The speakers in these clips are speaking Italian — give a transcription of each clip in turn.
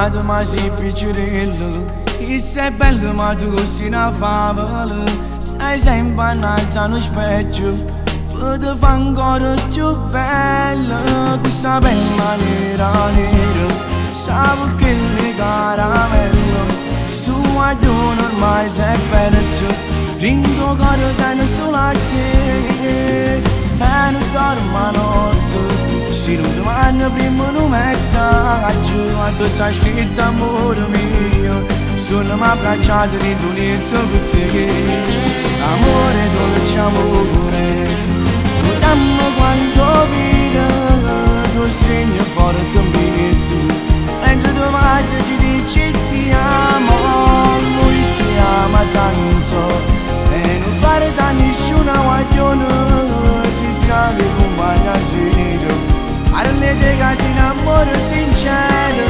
nato ma sei piccirillo. E sei bello ma tu sei una favola. Sei sempre annanzi allo specchio, potevo fare ancora più bello. Questa bella nera nera, sapevo che le caramello, su guaglione ormai sei perso. Rindo caro tiene solo a te, e non dormo a notte. Se non domani prima un messaggio, quando sta scritto amore mio, sono mi abbracciato di un letto con te. Amore dolce amore, non dammi quanto vita, tu segno forte un biglietto, mentre tu vai ti dici ti amo, lui ti ama tanto. E non pare da nessuna guaglione, si sa che compagna zero. Parle di casi in amore sincero.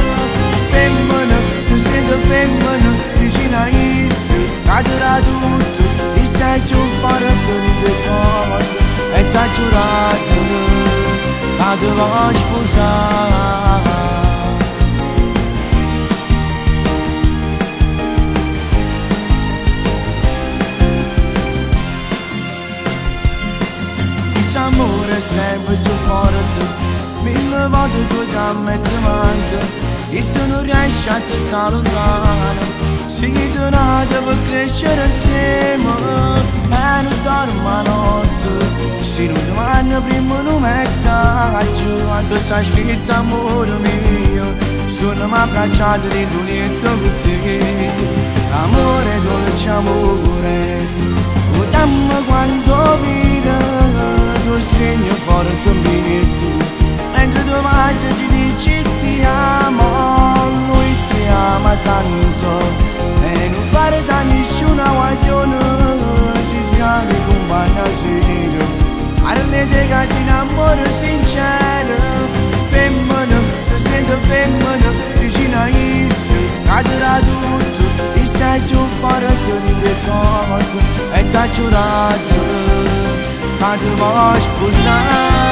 Femmina, tu senti femmina, vicino a isso, cadrà tutto. E sei più forte di cose, e t'ha giurato che ti voglio sposare. Amore è sempre più forte, mille volte tu ti ammetti manca, e se non riesci a te sta lontano, sei tornato per crescere insieme, e non dormo a notte. Se non domani prima un messaggio, quando sta scritto amore mio, sono mi abbracciato di un letto con te. Amore dolce amore, o dammi quanto vita, tu segno forte un biglietto, mentre tu vai ti dici ti amo, lui ti ama tanto. E non pare da nessuna guaglione, si sa che compagna zero. Parle di casi in amore sincero. Femmina, tu senti femmina, vicino a isso, cadrà tutto. E sei più forte di cose, e t'ha giurato che ti voglio sposare.